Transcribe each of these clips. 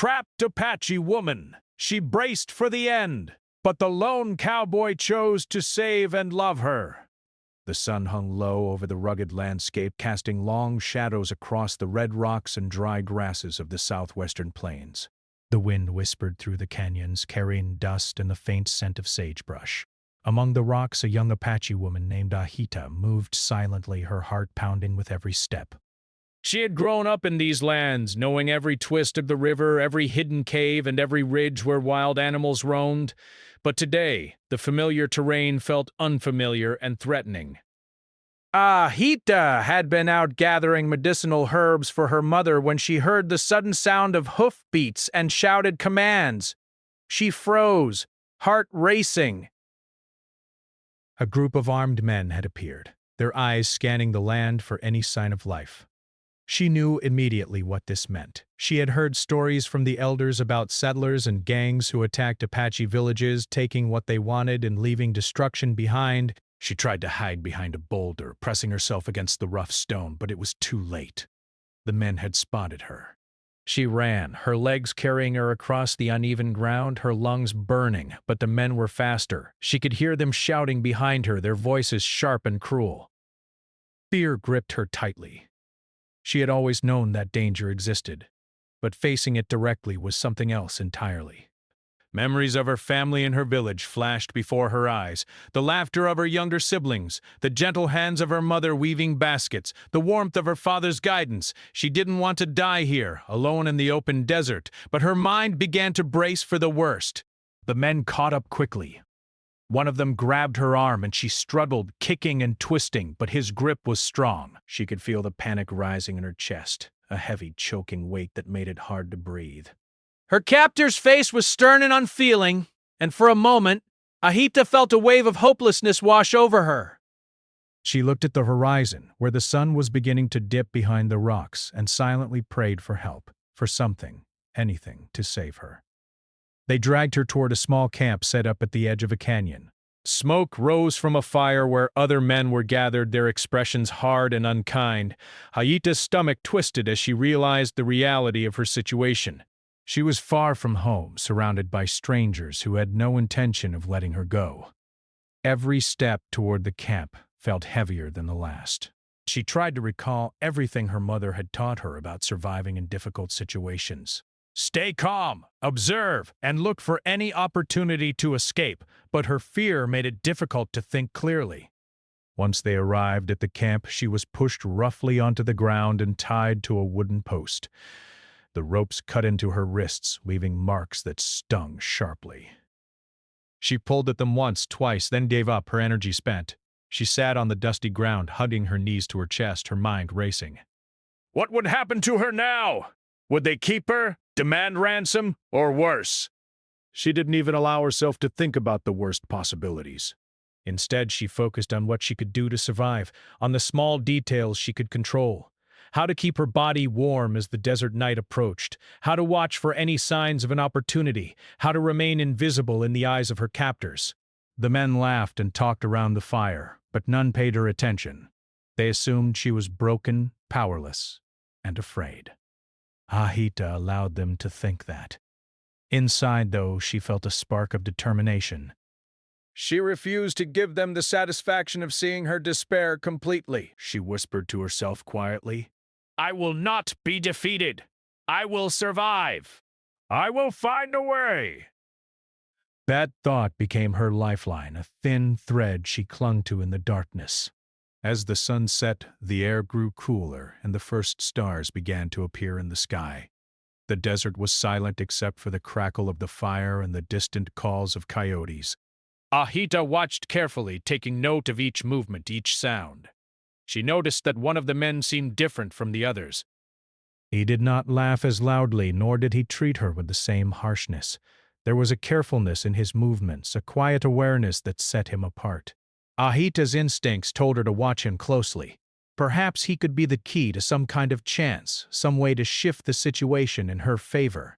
trapped Apache woman. She braced for the end, but the lone cowboy chose to save and love her. The sun hung low over the rugged landscape, casting long shadows across the red rocks and dry grasses of the southwestern plains. The wind whispered through the canyons, carrying dust and the faint scent of sagebrush. Among the rocks, a young Apache woman named Ahita moved silently, her heart pounding with every step. She had grown up in these lands, knowing every twist of the river, every hidden cave, and every ridge where wild animals roamed. But today, the familiar terrain felt unfamiliar and threatening. Ahita had been out gathering medicinal herbs for her mother when she heard the sudden sound of hoofbeats and shouted commands. She froze, heart racing. A group of armed men had appeared, their eyes scanning the land for any sign of life. She knew immediately what this meant. She had heard stories from the elders about settlers and gangs who attacked Apache villages, taking what they wanted and leaving destruction behind. She tried to hide behind a boulder, pressing herself against the rough stone, but it was too late. The men had spotted her. She ran, her legs carrying her across the uneven ground, her lungs burning, but the men were faster. She could hear them shouting behind her, their voices sharp and cruel. Fear gripped her tightly. She had always known that danger existed, but facing it directly was something else entirely. Memories of her family and her village flashed before her eyes, the laughter of her younger siblings, the gentle hands of her mother weaving baskets, the warmth of her father's guidance. She didn't want to die here, alone in the open desert, but her mind began to brace for the worst. The men caught up quickly. One of them grabbed her arm and she struggled, kicking and twisting, but his grip was strong. She could feel the panic rising in her chest, a heavy, choking weight that made it hard to breathe. Her captor's face was stern and unfeeling, and for a moment, Ahita felt a wave of hopelessness wash over her. She looked at the horizon, where the sun was beginning to dip behind the rocks, and silently prayed for help, for something, anything, to save her. They dragged her toward a small camp set up at the edge of a canyon. Smoke rose from a fire where other men were gathered, their expressions hard and unkind. Ahita's stomach twisted as she realized the reality of her situation. She was far from home, surrounded by strangers who had no intention of letting her go. Every step toward the camp felt heavier than the last. She tried to recall everything her mother had taught her about surviving in difficult situations. Stay calm, observe, and look for any opportunity to escape, but her fear made it difficult to think clearly. Once they arrived at the camp, she was pushed roughly onto the ground and tied to a wooden post. The ropes cut into her wrists, leaving marks that stung sharply. She pulled at them once, twice, then gave up, her energy spent. She sat on the dusty ground, hugging her knees to her chest, her mind racing. What would happen to her now? Would they keep her, demand ransom, or worse? She didn't even allow herself to think about the worst possibilities. Instead, she focused on what she could do to survive, on the small details she could control. How to keep her body warm as the desert night approached, how to watch for any signs of an opportunity, how to remain invisible in the eyes of her captors. The men laughed and talked around the fire, but none paid her attention. They assumed she was broken, powerless, and afraid. Ahita allowed them to think that. Inside, though, she felt a spark of determination. She refused to give them the satisfaction of seeing her despair completely, she whispered to herself quietly. I will not be defeated. I will survive. I will find a way. That thought became her lifeline, a thin thread she clung to in the darkness. As the sun set, the air grew cooler and the first stars began to appear in the sky. The desert was silent except for the crackle of the fire and the distant calls of coyotes. Ahita watched carefully, taking note of each movement, each sound. She noticed that one of the men seemed different from the others. He did not laugh as loudly, nor did he treat her with the same harshness. There was a carefulness in his movements, a quiet awareness that set him apart. Ahita's instincts told her to watch him closely. Perhaps he could be the key to some kind of chance, some way to shift the situation in her favor.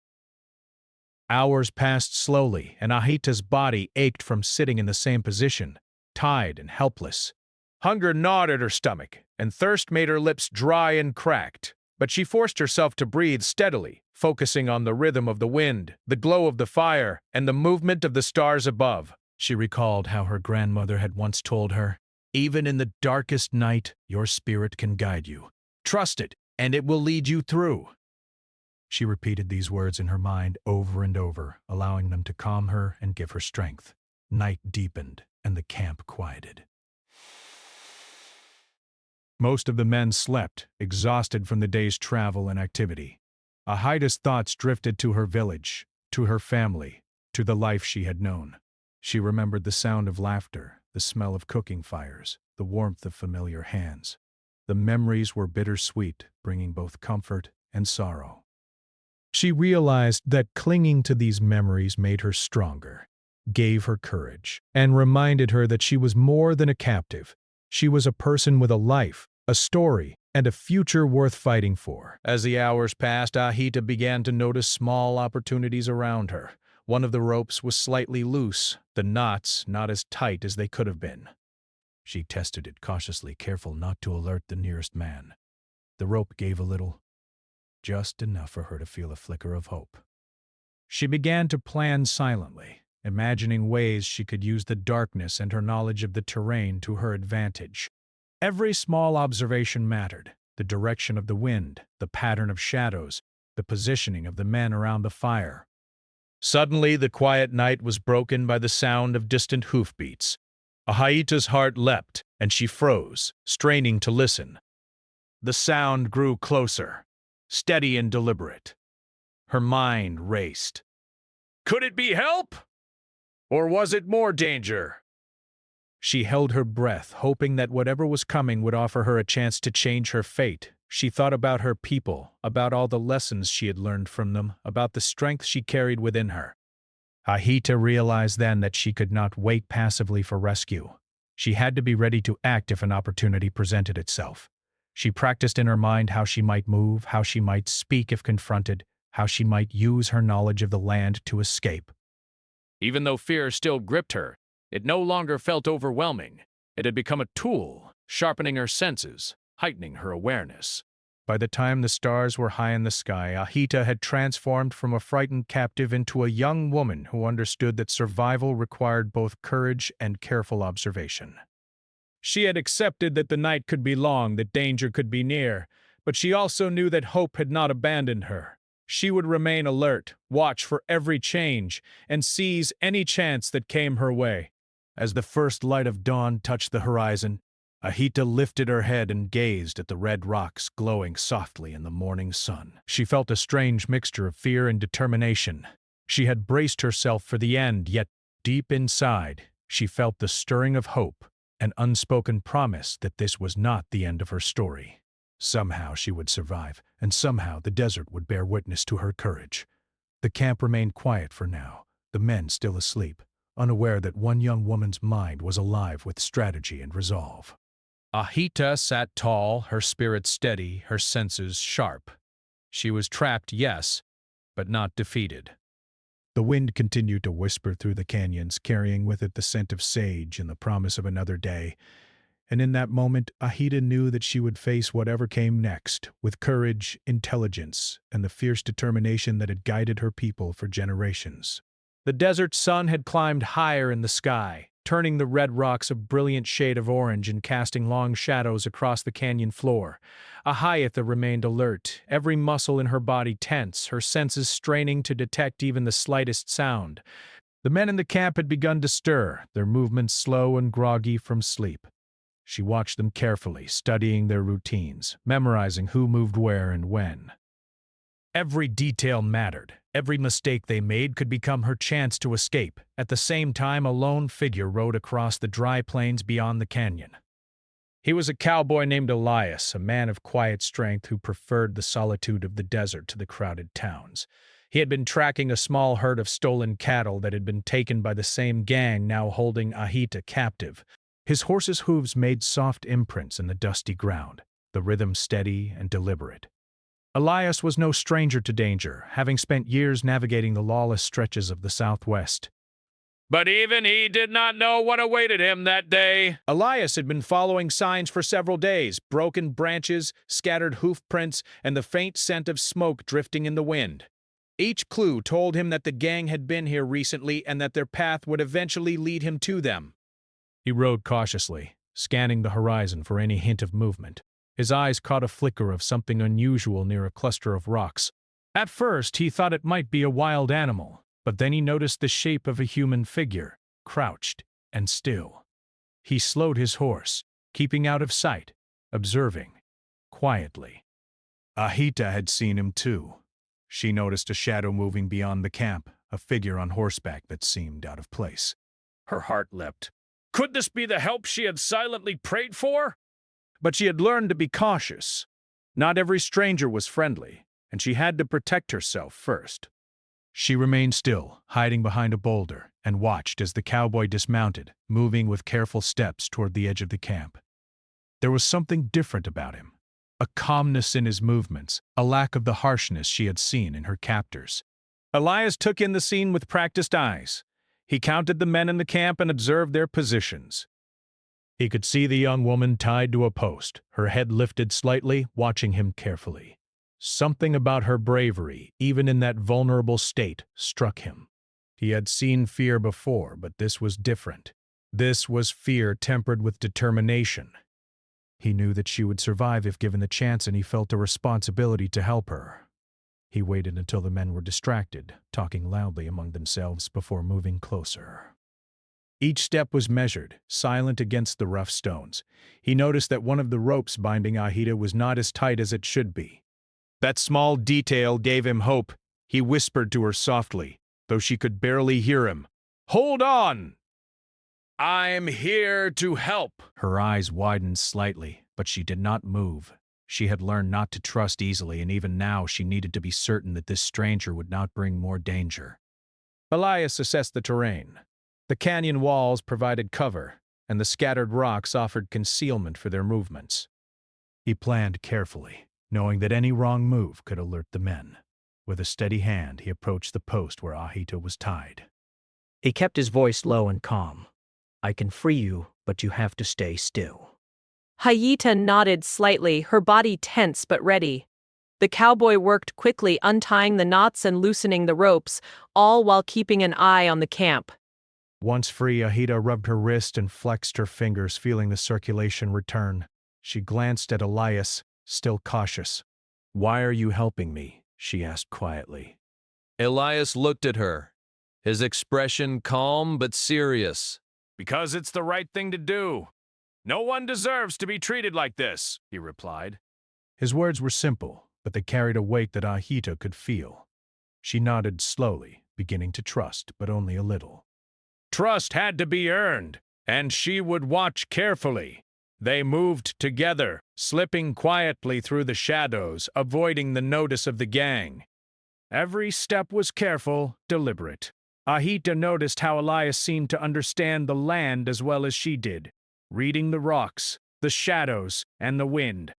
Hours passed slowly, and Ahita's body ached from sitting in the same position, tied and helpless. Hunger gnawed at her stomach, and thirst made her lips dry and cracked. But she forced herself to breathe steadily, focusing on the rhythm of the wind, the glow of the fire, and the movement of the stars above. She recalled how her grandmother had once told her, "Even in the darkest night, your spirit can guide you. Trust it, and it will lead you through." She repeated these words in her mind over and over, allowing them to calm her and give her strength. Night deepened, and the camp quieted. Most of the men slept, exhausted from the day's travel and activity. Ahita's thoughts drifted to her village, to her family, to the life she had known. She remembered the sound of laughter, the smell of cooking fires, the warmth of familiar hands. The memories were bittersweet, bringing both comfort and sorrow. She realized that clinging to these memories made her stronger, gave her courage, and reminded her that she was more than a captive. She was a person with a life, a story, and a future worth fighting for. As the hours passed, Ahita began to notice small opportunities around her. One of the ropes was slightly loose, the knots not as tight as they could have been. She tested it cautiously, careful not to alert the nearest man. The rope gave a little, just enough for her to feel a flicker of hope. She began to plan silently, imagining ways she could use the darkness and her knowledge of the terrain to her advantage. Every small observation mattered: the direction of the wind, the pattern of shadows, the positioning of the men around the fire. Suddenly, the quiet night was broken by the sound of distant hoofbeats. Ahita's heart leapt, and she froze, straining to listen. The sound grew closer, steady and deliberate. Her mind raced. Could it be help? Or was it more danger? She held her breath, hoping that whatever was coming would offer her a chance to change her fate. She thought about her people, about all the lessons she had learned from them, about the strength she carried within her. Ahita realized then that she could not wait passively for rescue. She had to be ready to act if an opportunity presented itself. She practiced in her mind how she might move, how she might speak if confronted, how she might use her knowledge of the land to escape. Even though fear still gripped her, it no longer felt overwhelming. It had become a tool, sharpening her senses, heightening her awareness. By the time the stars were high in the sky, Ahita had transformed from a frightened captive into a young woman who understood that survival required both courage and careful observation. She had accepted that the night could be long, that danger could be near, but she also knew that hope had not abandoned her. She would remain alert, watch for every change, and seize any chance that came her way. As the first light of dawn touched the horizon, Ahita lifted her head and gazed at the red rocks glowing softly in the morning sun. She felt a strange mixture of fear and determination. She had braced herself for the end, yet deep inside, she felt the stirring of hope, an unspoken promise that this was not the end of her story. Somehow she would survive, and somehow the desert would bear witness to her courage. The camp remained quiet for now, the men still asleep, unaware that one young woman's mind was alive with strategy and resolve. Ahita sat tall, her spirit steady, her senses sharp. She was trapped, yes, but not defeated. The wind continued to whisper through the canyons, carrying with it the scent of sage and the promise of another day. And in that moment, Ahita knew that she would face whatever came next, with courage, intelligence, and the fierce determination that had guided her people for generations. The desert sun had climbed higher in the sky, turning the red rocks a brilliant shade of orange and casting long shadows across the canyon floor. Ahita remained alert, every muscle in her body tense, her senses straining to detect even the slightest sound. The men in the camp had begun to stir, their movements slow and groggy from sleep. She watched them carefully, studying their routines, memorizing who moved where and when. Every detail mattered. Every mistake they made could become her chance to escape. At the same time, a lone figure rode across the dry plains beyond the canyon. He was a cowboy named Elias, a man of quiet strength who preferred the solitude of the desert to the crowded towns. He had been tracking a small herd of stolen cattle that had been taken by the same gang now holding Ahita captive. His horse's hooves made soft imprints in the dusty ground, the rhythm steady and deliberate. Elias was no stranger to danger, having spent years navigating the lawless stretches of the Southwest. But even he did not know what awaited him that day. Elias had been following signs for several days, broken branches, scattered hoof prints, and the faint scent of smoke drifting in the wind. Each clue told him that the gang had been here recently and that their path would eventually lead him to them. He rode cautiously, scanning the horizon for any hint of movement. His eyes caught a flicker of something unusual near a cluster of rocks. At first, he thought it might be a wild animal, but then he noticed the shape of a human figure, crouched and still. He slowed his horse, keeping out of sight, observing, quietly. Ahita had seen him too. She noticed a shadow moving beyond the camp, a figure on horseback that seemed out of place. Her heart leapt. Could this be the help she had silently prayed for? But she had learned to be cautious. Not every stranger was friendly, and she had to protect herself first. She remained still, hiding behind a boulder, and watched as the cowboy dismounted, moving with careful steps toward the edge of the camp. There was something different about him, a calmness in his movements, a lack of the harshness she had seen in her captors. Elias took in the scene with practiced eyes. He counted the men in the camp and observed their positions. He could see the young woman tied to a post, her head lifted slightly, watching him carefully. Something about her bravery, even in that vulnerable state, struck him. He had seen fear before, but this was different. This was fear tempered with determination. He knew that she would survive if given the chance, and he felt a responsibility to help her. He waited until the men were distracted, talking loudly among themselves before moving closer. Each step was measured, silent against the rough stones. He noticed that one of the ropes binding Ahita was not as tight as it should be. That small detail gave him hope. He whispered to her softly, though she could barely hear him. "Hold on! I'm here to help." Her eyes widened slightly, but she did not move. She had learned not to trust easily, and even now she needed to be certain that this stranger would not bring more danger. Elias assessed the terrain. The canyon walls provided cover, and the scattered rocks offered concealment for their movements. He planned carefully, knowing that any wrong move could alert the men. With a steady hand, he approached the post where Ahita was tied. He kept his voice low and calm. "I can free you, but you have to stay still." Ahita nodded slightly, her body tense but ready. The cowboy worked quickly, untying the knots and loosening the ropes, all while keeping an eye on the camp. Once free, Ahita rubbed her wrist and flexed her fingers, feeling the circulation return. She glanced at Elias, still cautious. "Why are you helping me?" she asked quietly. Elias looked at her, his expression calm but serious. "Because it's the right thing to do. No one deserves to be treated like this," he replied. His words were simple, but they carried a weight that Ahita could feel. She nodded slowly, beginning to trust, but only a little. Trust had to be earned, and she would watch carefully. They moved together, slipping quietly through the shadows, avoiding the notice of the gang. Every step was careful, deliberate. Ahita noticed how Elias seemed to understand the land as well as she did, reading the rocks, the shadows, and the wind.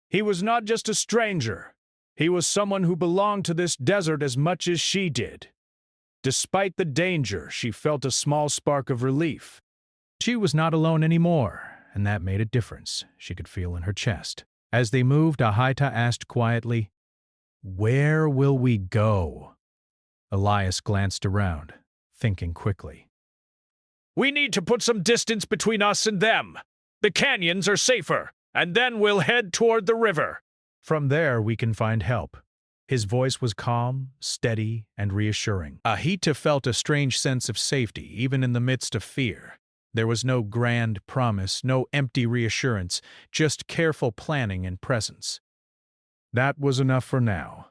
He was not just a stranger. He was someone who belonged to this desert as much as she did. Despite the danger, she felt a small spark of relief. She was not alone anymore, and that made a difference, she could feel in her chest. As they moved, Ahita asked quietly, "Where will we go?" Elias glanced around, thinking quickly. "We need to put some distance between us and them. The canyons are safer, and then we'll head toward the river. From there, we can find help." His voice was calm, steady, and reassuring. Ahita felt a strange sense of safety, even in the midst of fear. There was no grand promise, no empty reassurance, just careful planning and presence. That was enough for now.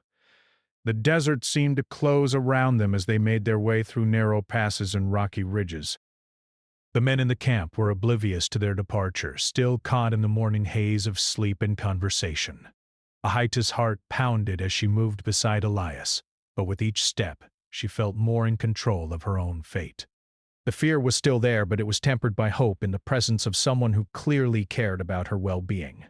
The desert seemed to close around them as they made their way through narrow passes and rocky ridges. The men in the camp were oblivious to their departure, still caught in the morning haze of sleep and conversation. Ahita's heart pounded as she moved beside Elias, but with each step, she felt more in control of her own fate. The fear was still there, but it was tempered by hope in the presence of someone who clearly cared about her well-being.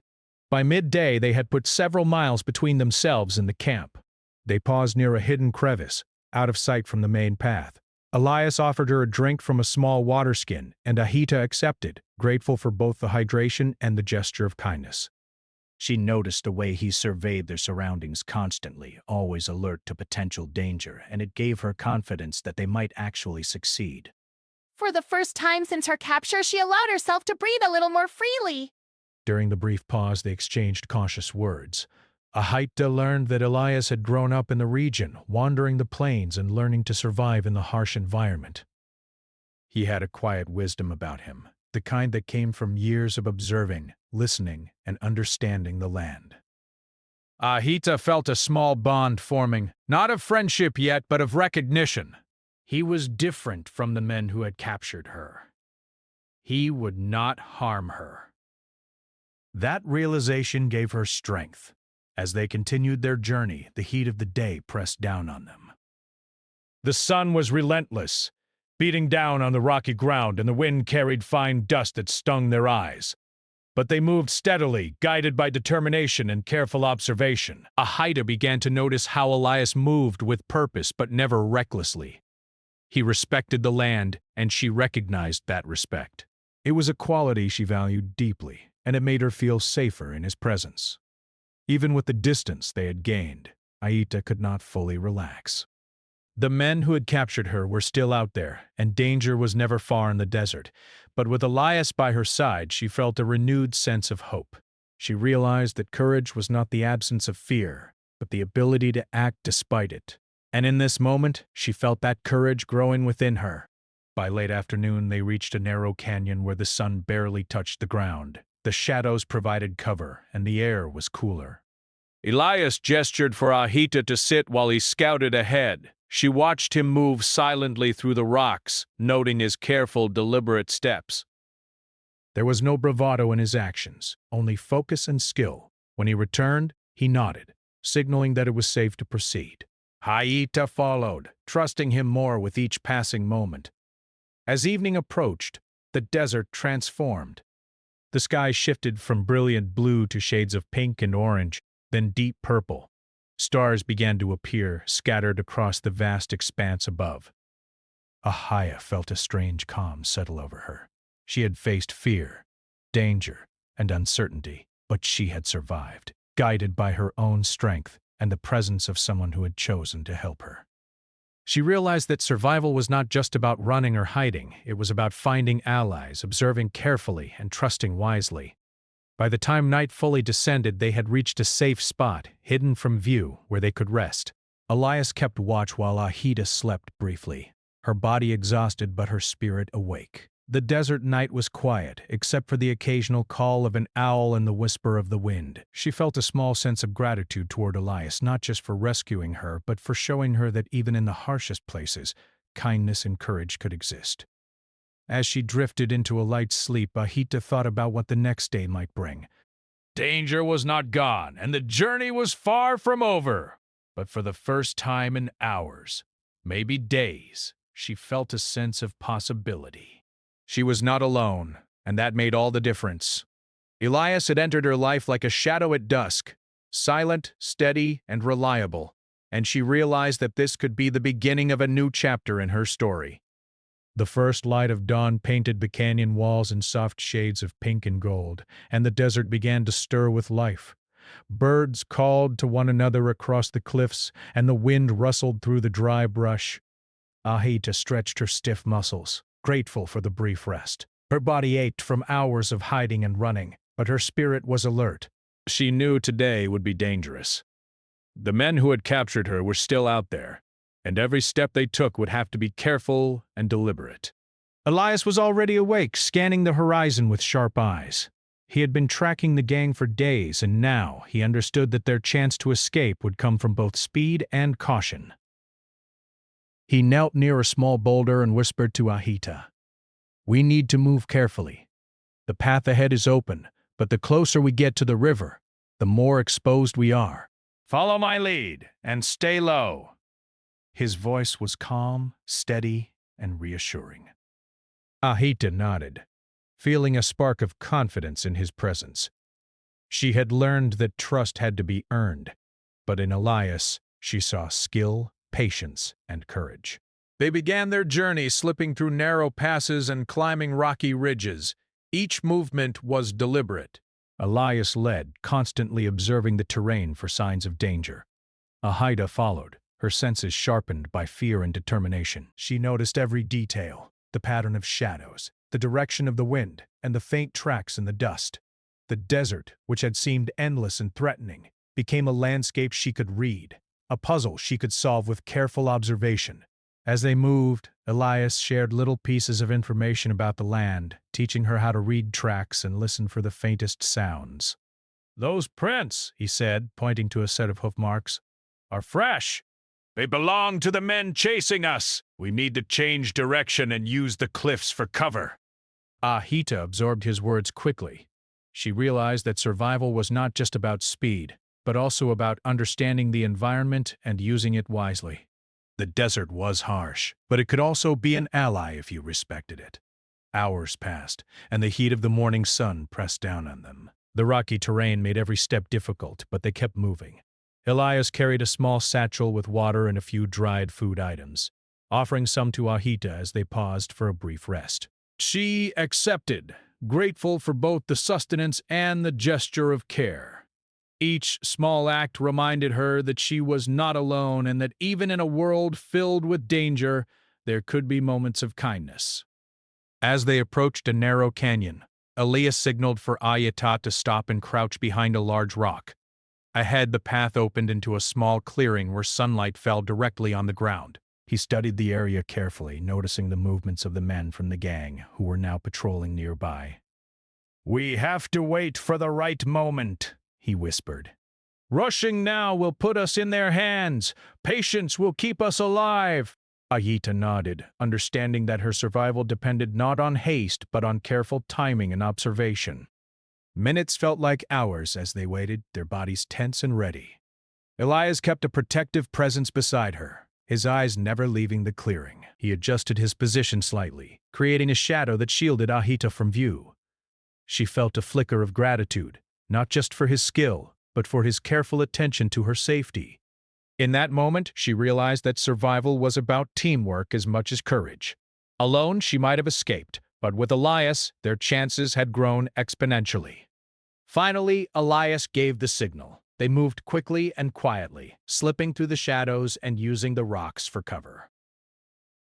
By midday, they had put several miles between themselves and the camp. They paused near a hidden crevice, out of sight from the main path. Elias offered her a drink from a small water skin, and Ahita accepted, grateful for both the hydration and the gesture of kindness. She noticed the way he surveyed their surroundings constantly, always alert to potential danger, and it gave her confidence that they might actually succeed. For the first time since her capture, she allowed herself to breathe a little more freely. During the brief pause, they exchanged cautious words. Ahita learned that Elias had grown up in the region, wandering the plains and learning to survive in the harsh environment. He had a quiet wisdom about him, the kind that came from years of observing, listening, and understanding the land. Ahita felt a small bond forming, not of friendship yet, but of recognition. He was different from the men who had captured her. He would not harm her. That realization gave her strength. As they continued their journey, the heat of the day pressed down on them. The sun was relentless, beating down on the rocky ground, and the wind carried fine dust that stung their eyes. But they moved steadily, guided by determination and careful observation. Ahita began to notice how Elias moved with purpose but never recklessly. He respected the land, and she recognized that respect. It was a quality she valued deeply, and it made her feel safer in his presence. Even with the distance they had gained, Ahita could not fully relax. The men who had captured her were still out there, and danger was never far in the desert. But with Elias by her side, she felt a renewed sense of hope. She realized that courage was not the absence of fear, but the ability to act despite it. And in this moment, she felt that courage growing within her. By late afternoon, they reached a narrow canyon where the sun barely touched the ground. The shadows provided cover, and the air was cooler. Elias gestured for Ahita to sit while he scouted ahead. She watched him move silently through the rocks, noting his careful, deliberate steps. There was no bravado in his actions, only focus and skill. When he returned, he nodded, signaling that it was safe to proceed. Ahita followed, trusting him more with each passing moment. As evening approached, the desert transformed. The sky shifted from brilliant blue to shades of pink and orange, then deep purple. Stars began to appear, scattered across the vast expanse above. Ahita felt a strange calm settle over her. She had faced fear, danger, and uncertainty, but she had survived, guided by her own strength and the presence of someone who had chosen to help her. She realized that survival was not just about running or hiding, it was about finding allies, observing carefully, and trusting wisely. By the time night fully descended, they had reached a safe spot, hidden from view, where they could rest. Elias kept watch while Ahita slept briefly, her body exhausted but her spirit awake. The desert night was quiet, except for the occasional call of an owl and the whisper of the wind. She felt a small sense of gratitude toward Elias, not just for rescuing her, but for showing her that even in the harshest places, kindness and courage could exist. As she drifted into a light sleep, Ahita thought about what the next day might bring. Danger was not gone, and the journey was far from over. But for the first time in hours, maybe days, she felt a sense of possibility. She was not alone, and that made all the difference. Elias had entered her life like a shadow at dusk, silent, steady, and reliable, and she realized that this could be the beginning of a new chapter in her story. The first light of dawn painted the canyon walls in soft shades of pink and gold, and the desert began to stir with life. Birds called to one another across the cliffs, and the wind rustled through the dry brush. Ahita stretched her stiff muscles, grateful for the brief rest. Her body ached from hours of hiding and running, but her spirit was alert. She knew today would be dangerous. The men who had captured her were still out there, and every step they took would have to be careful and deliberate. Elias was already awake, scanning the horizon with sharp eyes. He had been tracking the gang for days, and now he understood that their chance to escape would come from both speed and caution. He knelt near a small boulder and whispered to Ahita, "We need to move carefully. The path ahead is open, but the closer we get to the river, the more exposed we are. Follow my lead and stay low." His voice was calm, steady, and reassuring. Ahita nodded, feeling a spark of confidence in his presence. She had learned that trust had to be earned, but in Elias she saw skill, patience, and courage. They began their journey slipping through narrow passes and climbing rocky ridges. Each movement was deliberate. Elias led, constantly observing the terrain for signs of danger. Ahida followed, her senses sharpened by fear and determination. She noticed every detail, the pattern of shadows, the direction of the wind, and the faint tracks in the dust. The desert, which had seemed endless and threatening, became a landscape she could read, a puzzle she could solve with careful observation. As they moved, Elias shared little pieces of information about the land, teaching her how to read tracks and listen for the faintest sounds. "Those prints," he said, pointing to a set of hoof marks, "are fresh. They belong to the men chasing us. We need to change direction and use the cliffs for cover." Ahita absorbed his words quickly. She realized that survival was not just about speed, but also about understanding the environment and using it wisely. The desert was harsh, but it could also be an ally if you respected it. Hours passed, and the heat of the morning sun pressed down on them. The rocky terrain made every step difficult, but they kept moving. Elias carried a small satchel with water and a few dried food items, offering some to Ahita as they paused for a brief rest. She accepted, grateful for both the sustenance and the gesture of care. Each small act reminded her that she was not alone and that even in a world filled with danger, there could be moments of kindness. As they approached a narrow canyon, Elias signaled for Ahita to stop and crouch behind a large rock. Ahead, the path opened into a small clearing where sunlight fell directly on the ground. He studied the area carefully, noticing the movements of the men from the gang who were now patrolling nearby. "We have to wait for the right moment," he whispered. "Rushing now will put us in their hands. Patience will keep us alive." Ahita nodded, understanding that her survival depended not on haste but on careful timing and observation. Minutes felt like hours as they waited, their bodies tense and ready. Elias kept a protective presence beside her, his eyes never leaving the clearing. He adjusted his position slightly, creating a shadow that shielded Ahita from view. She felt a flicker of gratitude, not just for his skill, but for his careful attention to her safety. In that moment, she realized that survival was about teamwork as much as courage. Alone, she might have escaped, but with Elias, their chances had grown exponentially. Finally, Elias gave the signal. They moved quickly and quietly, slipping through the shadows and using the rocks for cover.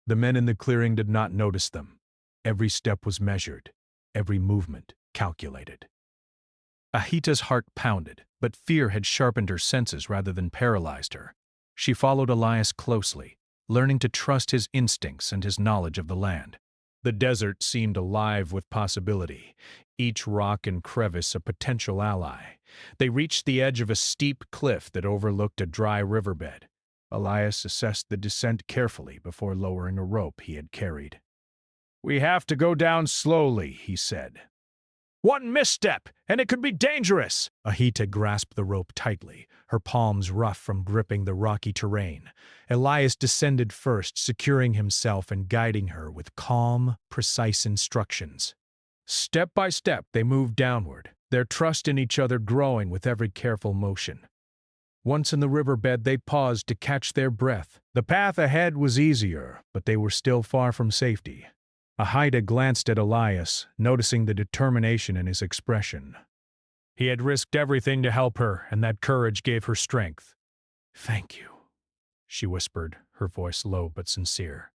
The men in the clearing did not notice them. Every step was measured, every movement calculated. Ahita's heart pounded, but fear had sharpened her senses rather than paralyzed her. She followed Elias closely, learning to trust his instincts and his knowledge of the land. The desert seemed alive with possibility, each rock and crevice a potential ally. They reached the edge of a steep cliff that overlooked a dry riverbed. Elias assessed the descent carefully before lowering a rope he had carried. "We have to go down slowly," he said. "One misstep, and it could be dangerous!" Ahita grasped the rope tightly, her palms rough from gripping the rocky terrain. Elias descended first, securing himself and guiding her with calm, precise instructions. Step by step, they moved downward, their trust in each other growing with every careful motion. Once in the riverbed, they paused to catch their breath. The path ahead was easier, but they were still far from safety. Ahida glanced at Elias, noticing the determination in his expression. He had risked everything to help her, and that courage gave her strength. "Thank you," she whispered, her voice low but sincere.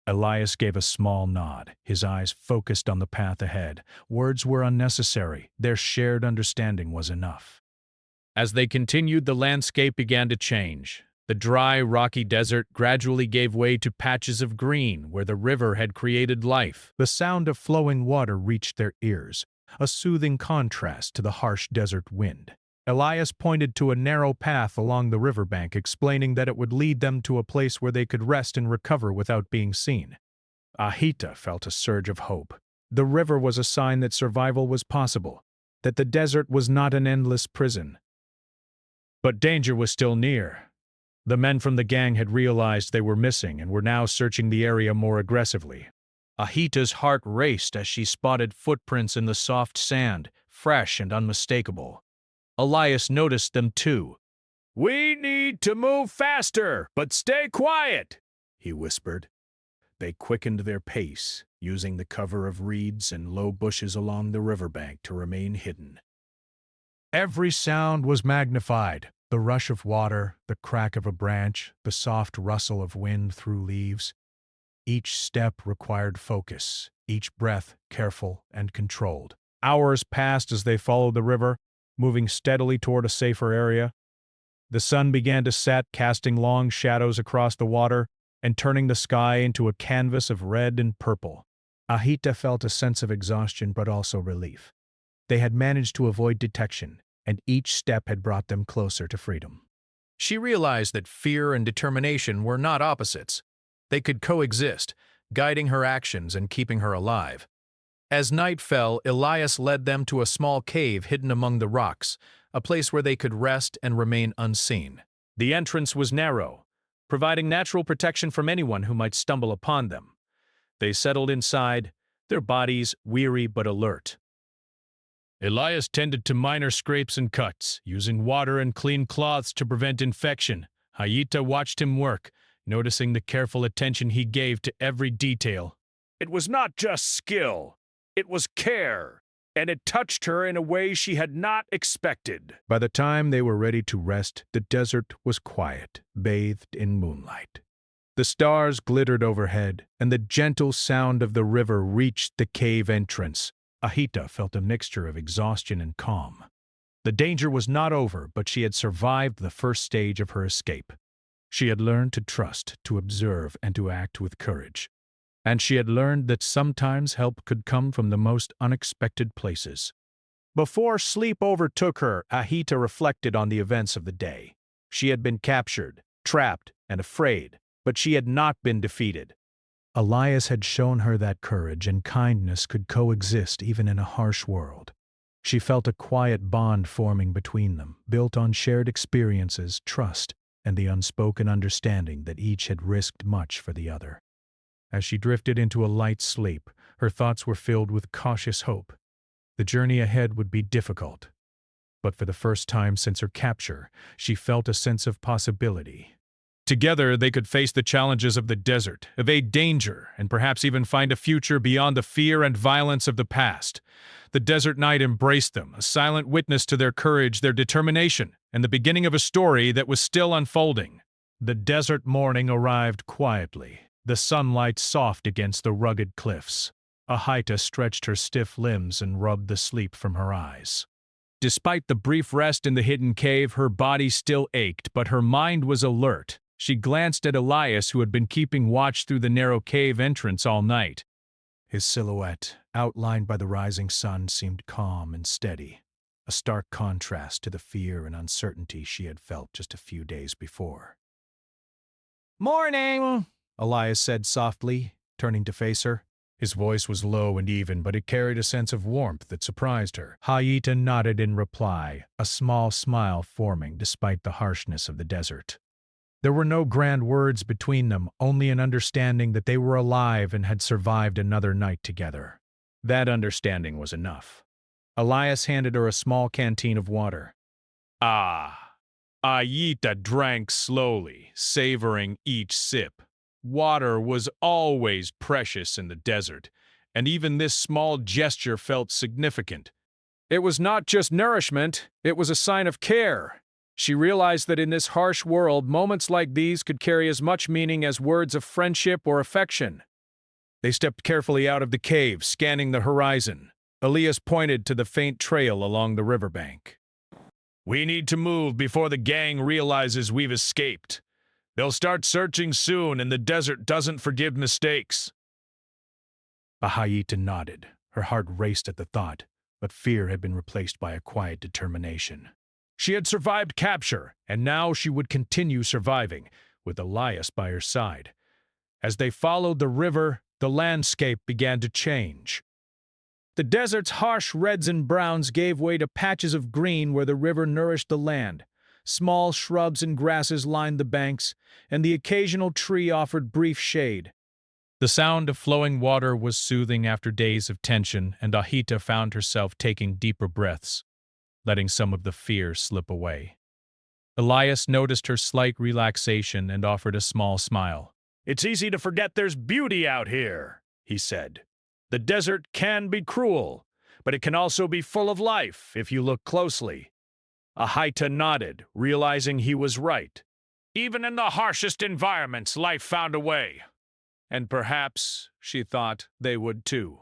Elias gave a small nod, his eyes focused on the path ahead. Words were unnecessary, their shared understanding was enough. As they continued, the landscape began to change. The dry, rocky desert gradually gave way to patches of green where the river had created life. The sound of flowing water reached their ears, a soothing contrast to the harsh desert wind. Elias pointed to a narrow path along the riverbank, explaining that it would lead them to a place where they could rest and recover without being seen. Ahita felt a surge of hope. The river was a sign that survival was possible, that the desert was not an endless prison. But danger was still near. The men from the gang had realized they were missing and were now searching the area more aggressively. Ahita's heart raced as she spotted footprints in the soft sand, fresh and unmistakable. Elias noticed them too. "We need to move faster, but stay quiet," he whispered. They quickened their pace, using the cover of reeds and low bushes along the riverbank to remain hidden. Every sound was magnified. The rush of water, the crack of a branch, the soft rustle of wind through leaves. Each step required focus, each breath careful and controlled. Hours passed as they followed the river, moving steadily toward a safer area. The sun began to set, casting long shadows across the water and turning the sky into a canvas of red and purple. Ahita felt a sense of exhaustion but also relief. They had managed to avoid detection, and each step had brought them closer to freedom. She realized that fear and determination were not opposites. They could coexist, guiding her actions and keeping her alive. As night fell, Elias led them to a small cave hidden among the rocks, a place where they could rest and remain unseen. The entrance was narrow, providing natural protection from anyone who might stumble upon them. They settled inside, their bodies weary but alert. Elias tended to minor scrapes and cuts, using water and clean cloths to prevent infection. Hayita watched him work, noticing the careful attention he gave to every detail. It was not just skill, it was care, and it touched her in a way she had not expected. By the time they were ready to rest, the desert was quiet, bathed in moonlight. The stars glittered overhead, and the gentle sound of the river reached the cave entrance. Ahita felt a mixture of exhaustion and calm. The danger was not over, but she had survived the first stage of her escape. She had learned to trust, to observe, and to act with courage. And she had learned that sometimes help could come from the most unexpected places. Before sleep overtook her, Ahita reflected on the events of the day. She had been captured, trapped, and afraid, but she had not been defeated. Elias had shown her that courage and kindness could coexist even in a harsh world. She felt a quiet bond forming between them, built on shared experiences, trust, and the unspoken understanding that each had risked much for the other. As she drifted into a light sleep, her thoughts were filled with cautious hope. The journey ahead would be difficult, but for the first time since her capture, she felt a sense of possibility. Together, they could face the challenges of the desert, evade danger, and perhaps even find a future beyond the fear and violence of the past. The desert night embraced them, a silent witness to their courage, their determination, and the beginning of a story that was still unfolding. The desert morning arrived quietly, the sunlight soft against the rugged cliffs. Ahita stretched her stiff limbs and rubbed the sleep from her eyes. Despite the brief rest in the hidden cave, her body still ached, but her mind was alert. She glanced at Elias, who had been keeping watch through the narrow cave entrance all night. His silhouette, outlined by the rising sun, seemed calm and steady, a stark contrast to the fear and uncertainty she had felt just a few days before. "Morning!" Elias said softly, turning to face her. His voice was low and even, but it carried a sense of warmth that surprised her. Hayita nodded in reply, a small smile forming despite the harshness of the desert. There were no grand words between them, only an understanding that they were alive and had survived another night together. That understanding was enough. Elias handed her a small canteen of water. Ayita drank slowly, savoring each sip. Water was always precious in the desert, and even this small gesture felt significant. It was not just nourishment, it was a sign of care. She realized that in this harsh world, moments like these could carry as much meaning as words of friendship or affection. They stepped carefully out of the cave, scanning the horizon. Elias pointed to the faint trail along the riverbank. "We need to move before the gang realizes we've escaped. They'll start searching soon, and the desert doesn't forgive mistakes." Ahita nodded. Her heart raced at the thought, but fear had been replaced by a quiet determination. She had survived capture, and now she would continue surviving, with Elias by her side. As they followed the river, the landscape began to change. The desert's harsh reds and browns gave way to patches of green where the river nourished the land. Small shrubs and grasses lined the banks, and the occasional tree offered brief shade. The sound of flowing water was soothing after days of tension, and Ahita found herself taking deeper breaths, letting some of the fear slip away. Elias noticed her slight relaxation and offered a small smile. It's easy to forget there's beauty out here, he said. The desert can be cruel, but it can also be full of life if you look closely. Ahita nodded, realizing he was right. Even in the harshest environments, life found a way. And perhaps, she thought, they would too.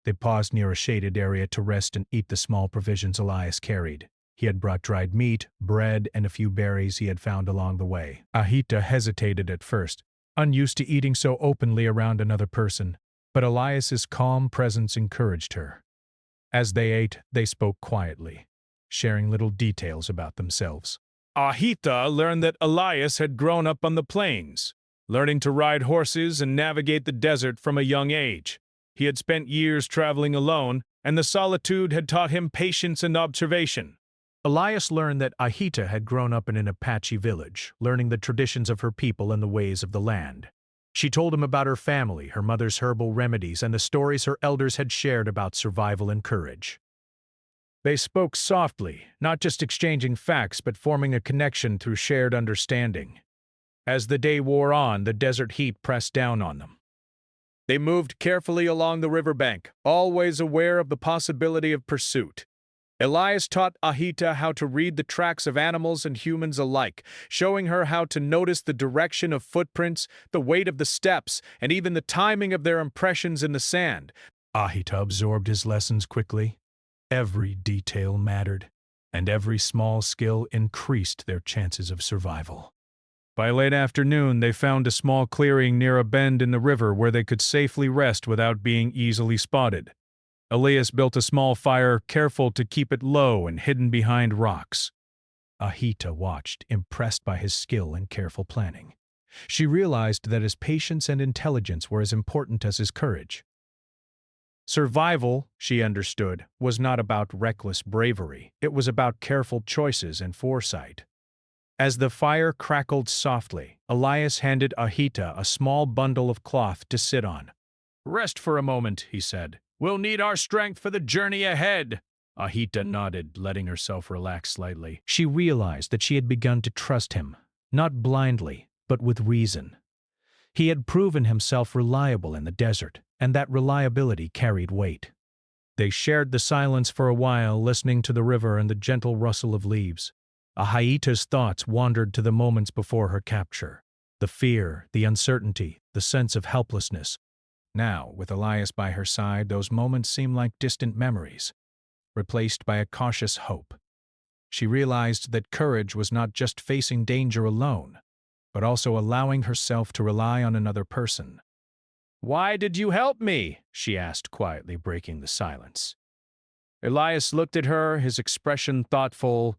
They paused near a shaded area to rest and eat the small provisions Elias carried. He had brought dried meat, bread, and a few berries he had found along the way. Ahita hesitated at first, unused to eating so openly around another person, but Elias's calm presence encouraged her. As they ate, they spoke quietly, sharing little details about themselves. Ahita learned that Elias had grown up on the plains, learning to ride horses and navigate the desert from a young age. He had spent years traveling alone, and the solitude had taught him patience and observation. Elias learned that Ahita had grown up in an Apache village, learning the traditions of her people and the ways of the land. She told him about her family, her mother's herbal remedies, and the stories her elders had shared about survival and courage. They spoke softly, not just exchanging facts, but forming a connection through shared understanding. As the day wore on, the desert heat pressed down on them. They moved carefully along the riverbank, always aware of the possibility of pursuit. Elias taught Ahita how to read the tracks of animals and humans alike, showing her how to notice the direction of footprints, the weight of the steps, and even the timing of their impressions in the sand. Ahita absorbed his lessons quickly. Every detail mattered, and every small skill increased their chances of survival. By late afternoon, they found a small clearing near a bend in the river where they could safely rest without being easily spotted. Elias built a small fire, careful to keep it low and hidden behind rocks. Ahita watched, impressed by his skill and careful planning. She realized that his patience and intelligence were as important as his courage. Survival, she understood, was not about reckless bravery. It was about careful choices and foresight. As the fire crackled softly, Elias handed Ahita a small bundle of cloth to sit on. "Rest for a moment," he said. "We'll need our strength for the journey ahead." Ahita nodded, letting herself relax slightly. She realized that she had begun to trust him, not blindly, but with reason. He had proven himself reliable in the desert, and that reliability carried weight. They shared the silence for a while, listening to the river and the gentle rustle of leaves. Ahita's thoughts wandered to the moments before her capture. The fear, the uncertainty, the sense of helplessness. Now, with Elias by her side, those moments seemed like distant memories, replaced by a cautious hope. She realized that courage was not just facing danger alone, but also allowing herself to rely on another person. "Why did you help me?" she asked quietly, breaking the silence. Elias looked at her, his expression thoughtful.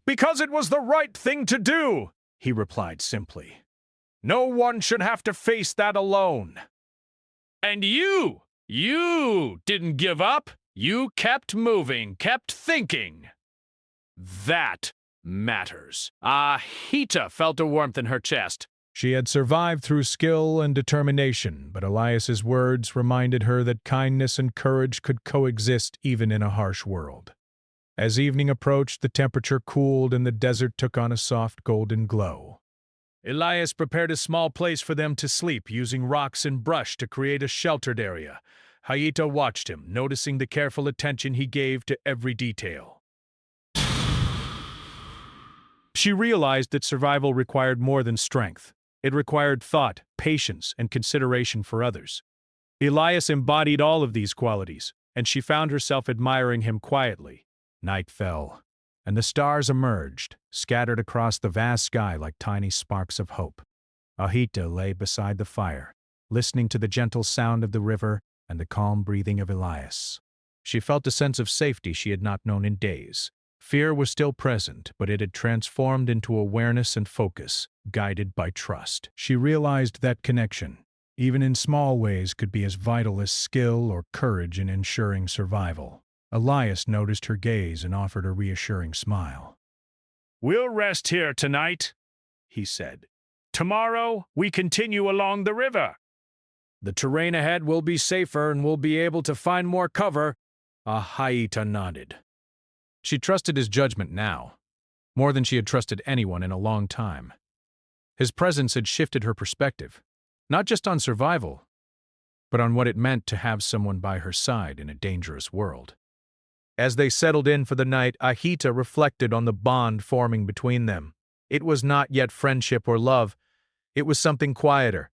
"Because it was the right thing to do," he replied simply. "No one should have to face that alone." "And you didn't give up. You kept moving, kept thinking." "That matters." Ahita felt a warmth in her chest. She had survived through skill and determination, but Elias's words reminded her that kindness and courage could coexist even in a harsh world. As evening approached, the temperature cooled and the desert took on a soft golden glow. Elias prepared a small place for them to sleep, using rocks and brush to create a sheltered area. Ahita watched him, noticing the careful attention he gave to every detail. She realized that survival required more than strength. It required thought, patience, and consideration for others. Elias embodied all of these qualities, and she found herself admiring him quietly. Night fell, and the stars emerged, scattered across the vast sky like tiny sparks of hope. Ahita lay beside the fire, listening to the gentle sound of the river and the calm breathing of Elias. She felt a sense of safety she had not known in days. Fear was still present, but it had transformed into awareness and focus, guided by trust. She realized that connection, even in small ways, could be as vital as skill or courage in ensuring survival. Elias noticed her gaze and offered a reassuring smile. "We'll rest here tonight," he said. "Tomorrow, we continue along the river. The terrain ahead will be safer and we'll be able to find more cover." Ahita nodded. She trusted his judgment now, more than she had trusted anyone in a long time. His presence had shifted her perspective, not just on survival, but on what it meant to have someone by her side in a dangerous world. As they settled in for the night, Ahita reflected on the bond forming between them. It was not yet friendship or love. It was something quieter,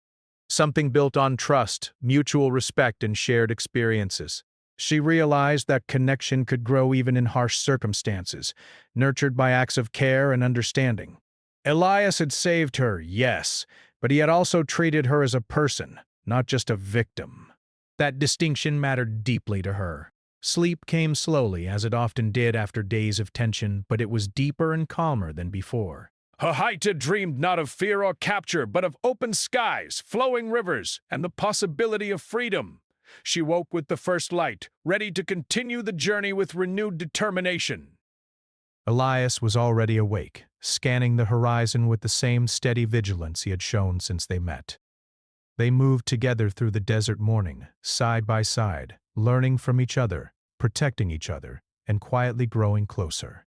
something built on trust, mutual respect, and shared experiences. She realized that connection could grow even in harsh circumstances, nurtured by acts of care and understanding. Elias had saved her, yes, but he had also treated her as a person, not just a victim. That distinction mattered deeply to her. Sleep came slowly, as it often did after days of tension, but it was deeper and calmer than before. Ahita dreamed not of fear or capture, but of open skies, flowing rivers, and the possibility of freedom. She woke with the first light, ready to continue the journey with renewed determination. Elias was already awake, scanning the horizon with the same steady vigilance he had shown since they met. They moved together through the desert morning, side by side, learning from each other, protecting each other, and quietly growing closer.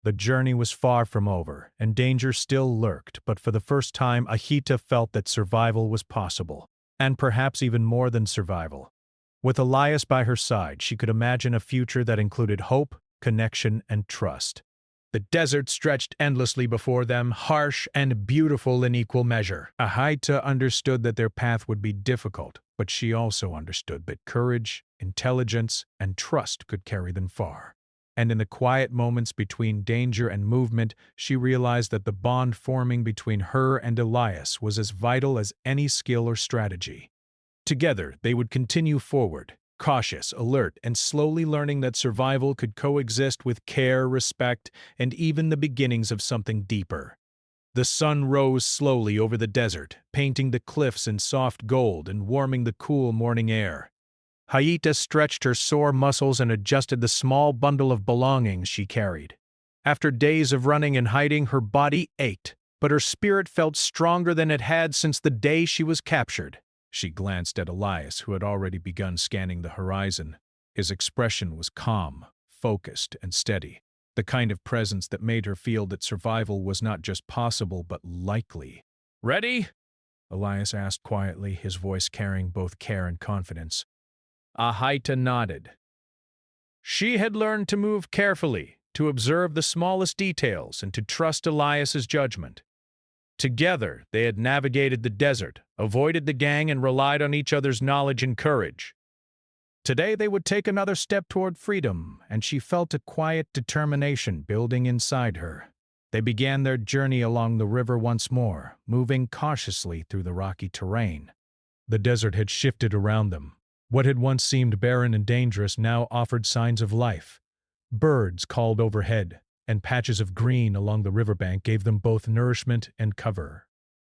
The journey was far from over, and danger still lurked, but for the first time Ahita felt that survival was possible, and perhaps even more than survival. With Elias by her side, she could imagine a future that included hope, connection, and trust. The desert stretched endlessly before them, harsh and beautiful in equal measure. Ahita understood that their path would be difficult, but she also understood that courage, intelligence, and trust could carry them far. And in the quiet moments between danger and movement, she realized that the bond forming between her and Elias was as vital as any skill or strategy. Together, they would continue forward, cautious, alert, and slowly learning that survival could coexist with care, respect, and even the beginnings of something deeper. The sun rose slowly over the desert, painting the cliffs in soft gold and warming the cool morning air. Ahita stretched her sore muscles and adjusted the small bundle of belongings she carried. After days of running and hiding, her body ached, but her spirit felt stronger than it had since the day she was captured. She glanced at Elias, who had already begun scanning the horizon. His expression was calm, focused, and steady, the kind of presence that made her feel that survival was not just possible but likely. "Ready?" Elias asked quietly, his voice carrying both care and confidence. Ahita nodded. She had learned to move carefully, to observe the smallest details, and to trust Elias's judgment. Together, they had navigated the desert, avoided the gang, and relied on each other's knowledge and courage. Today they would take another step toward freedom, and she felt a quiet determination building inside her. They began their journey along the river once more, moving cautiously through the rocky terrain. The desert had shifted around them. What had once seemed barren and dangerous now offered signs of life. Birds called overhead, and patches of green along the riverbank gave them both nourishment and cover.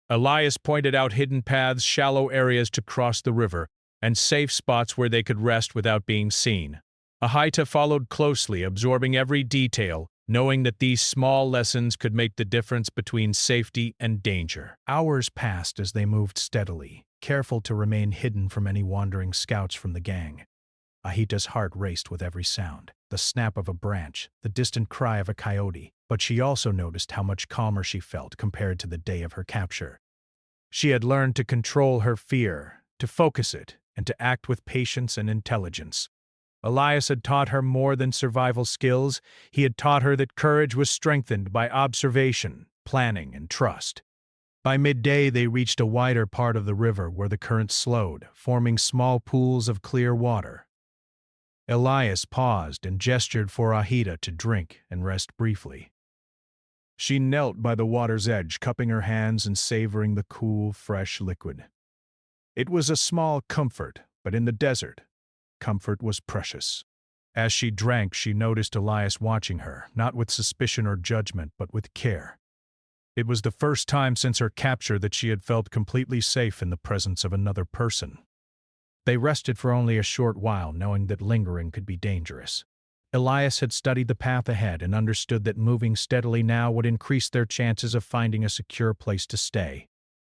Elias pointed out hidden paths, shallow areas to cross the river, and safe spots where they could rest without being seen. Ahita followed closely, absorbing every detail, knowing that these small lessons could make the difference between safety and danger. Hours passed as they moved steadily, careful to remain hidden from any wandering scouts from the gang. Ahita's heart raced with every sound, the snap of a branch, the distant cry of a coyote, but she also noticed how much calmer she felt compared to the day of her capture. She had learned to control her fear, to focus it, and to act with patience and intelligence. Elias had taught her more than survival skills. He had taught her that courage was strengthened by observation, planning, and trust. By midday, they reached a wider part of the river where the current slowed, forming small pools of clear water. Elias paused and gestured for Ahita to drink and rest briefly. She knelt by the water's edge, cupping her hands and savoring the cool, fresh liquid. It was a small comfort, but in the desert, comfort was precious. As she drank, she noticed Elias watching her, not with suspicion or judgment, but with care. It was the first time since her capture that she had felt completely safe in the presence of another person. They rested for only a short while, knowing that lingering could be dangerous. Elias had studied the path ahead and understood that moving steadily now would increase their chances of finding a secure place to stay.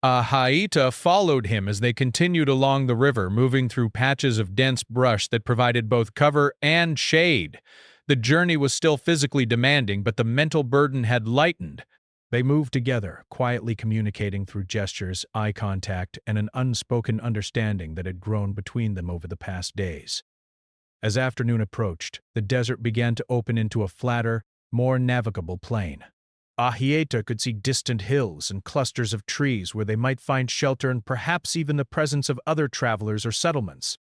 Ahita followed him as they continued along the river, moving through patches of dense brush that provided both cover and shade. The journey was still physically demanding, but the mental burden had lightened. They moved together, quietly communicating through gestures, eye contact, and an unspoken understanding that had grown between them over the past days. As afternoon approached, the desert began to open into a flatter, more navigable plain. Ahieta could see distant hills and clusters of trees where they might find shelter and perhaps even the presence of other travelers or settlements.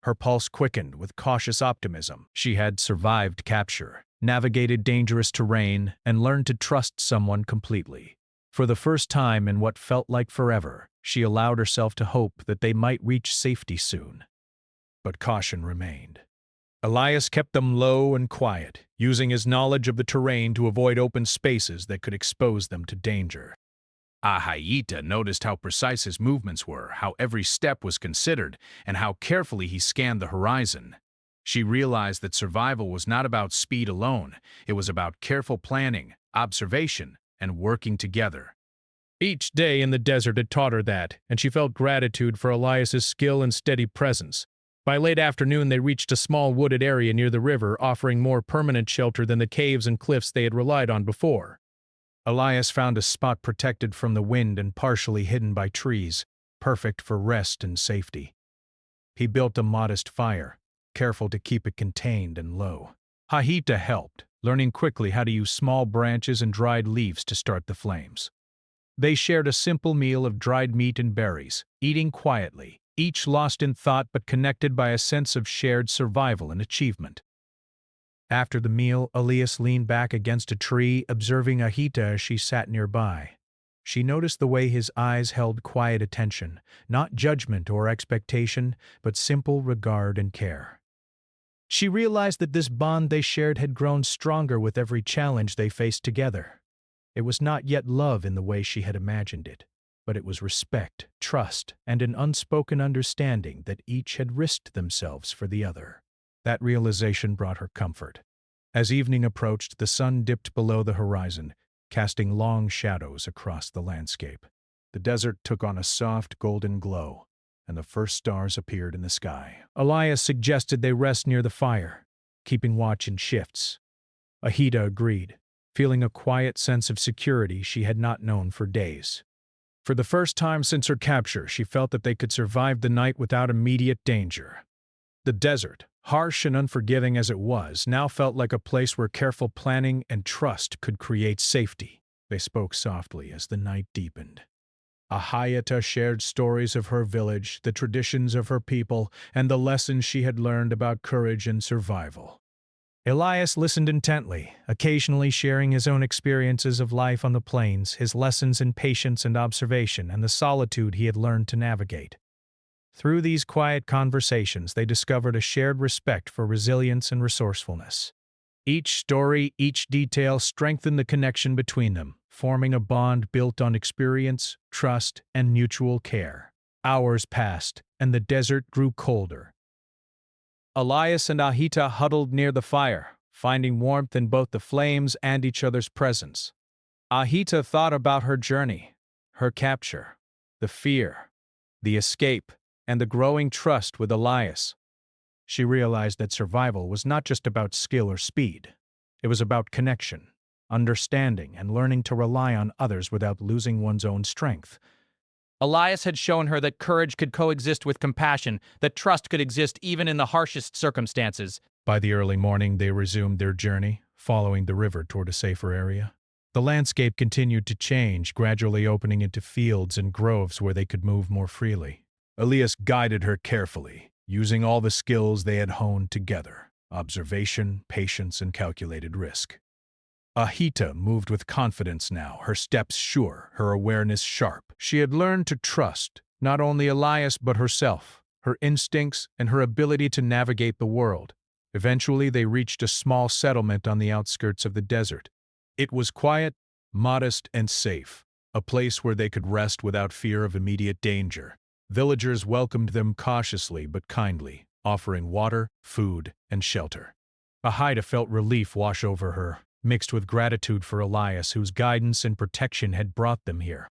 Her pulse quickened with cautious optimism. She had survived capture, navigated dangerous terrain, and learned to trust someone completely. For the first time in what felt like forever, she allowed herself to hope that they might reach safety soon. But caution remained. Elias kept them low and quiet, using his knowledge of the terrain to avoid open spaces that could expose them to danger. Ahieta noticed how precise his movements were, how every step was considered, and how carefully he scanned the horizon. She realized that survival was not about speed alone, it was about careful planning, observation, and working together. Each day in the desert had taught her that, and she felt gratitude for Elias's skill and steady presence. By late afternoon, they reached a small wooded area near the river, offering more permanent shelter than the caves and cliffs they had relied on before. Elias found a spot protected from the wind and partially hidden by trees, perfect for rest and safety. He built a modest fire, careful to keep it contained and low. Ahieta helped, learning quickly how to use small branches and dried leaves to start the flames. They shared a simple meal of dried meat and berries, eating quietly, each lost in thought but connected by a sense of shared survival and achievement. After the meal, Elias leaned back against a tree, observing Ahieta as she sat nearby. She noticed the way his eyes held quiet attention, not judgment or expectation, but simple regard and care. She realized that this bond they shared had grown stronger with every challenge they faced together. It was not yet love in the way she had imagined it, but it was respect, trust, and an unspoken understanding that each had risked themselves for the other. That realization brought her comfort. As evening approached, the sun dipped below the horizon, casting long shadows across the landscape. The desert took on a soft golden glow, and the first stars appeared in the sky. Elias suggested they rest near the fire, keeping watch in shifts. Ahieta agreed, feeling a quiet sense of security she had not known for days. For the first time since her capture, she felt that they could survive the night without immediate danger. The desert, harsh and unforgiving as it was, now felt like a place where careful planning and trust could create safety. They spoke softly as the night deepened. Ahieta shared stories of her village, the traditions of her people, and the lessons she had learned about courage and survival. Elias listened intently, occasionally sharing his own experiences of life on the plains, his lessons in patience and observation, and the solitude he had learned to navigate. Through these quiet conversations, they discovered a shared respect for resilience and resourcefulness. Each story, each detail strengthened the connection between them, forming a bond built on experience, trust, and mutual care. Hours passed, and the desert grew colder. Elias and Ahieta huddled near the fire, finding warmth in both the flames and each other's presence. Ahieta thought about her journey, her capture, the fear, the escape, and the growing trust with Elias. She realized that survival was not just about skill or speed. It was about connection, understanding, and learning to rely on others without losing one's own strength. Elias had shown her that courage could coexist with compassion, that trust could exist even in the harshest circumstances. By the early morning, they resumed their journey, following the river toward a safer area. The landscape continued to change, gradually opening into fields and groves where they could move more freely. Elias guided her carefully, using all the skills they had honed together: observation, patience, and calculated risk. Ahieta moved with confidence now, her steps sure, her awareness sharp. She had learned to trust not only Elias but herself, her instincts, and her ability to navigate the world. Eventually, they reached a small settlement on the outskirts of the desert. It was quiet, modest, and safe, a place where they could rest without fear of immediate danger. Villagers welcomed them cautiously but kindly, offering water, food, and shelter. Ahieta felt relief wash over her, mixed with gratitude for Elias, whose guidance and protection had brought them here.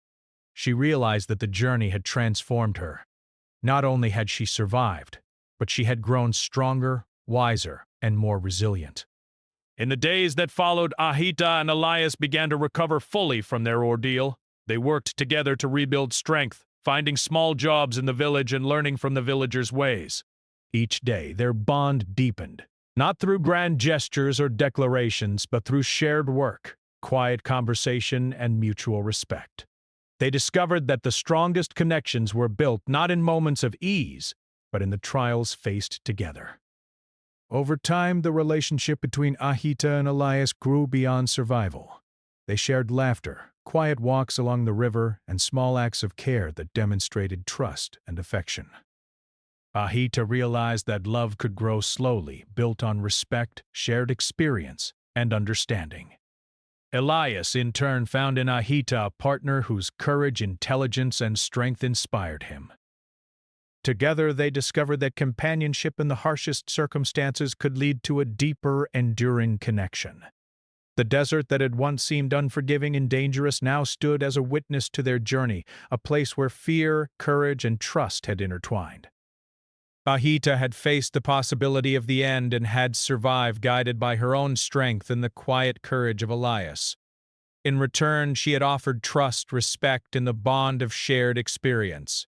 She realized that the journey had transformed her. Not only had she survived, but she had grown stronger, wiser, and more resilient. In the days that followed, Ahita and Elias began to recover fully from their ordeal. They worked together to rebuild strength, finding small jobs in the village and learning from the villagers' ways. Each day, their bond deepened, not through grand gestures or declarations, but through shared work, quiet conversation, and mutual respect. They discovered that the strongest connections were built not in moments of ease, but in the trials faced together. Over time, the relationship between Ahita and Elias grew beyond survival. They shared laughter, quiet walks along the river, and small acts of care that demonstrated trust and affection. Ahita realized that love could grow slowly, built on respect, shared experience, and understanding. Elias, in turn, found in Ahita a partner whose courage, intelligence, and strength inspired him. Together, they discovered that companionship in the harshest circumstances could lead to a deeper, enduring connection. The desert that had once seemed unforgiving and dangerous now stood as a witness to their journey, a place where fear, courage, and trust had intertwined. Ahita had faced the possibility of the end and had survived, guided by her own strength and the quiet courage of Elias. In return, she had offered trust, respect, and the bond of shared experience.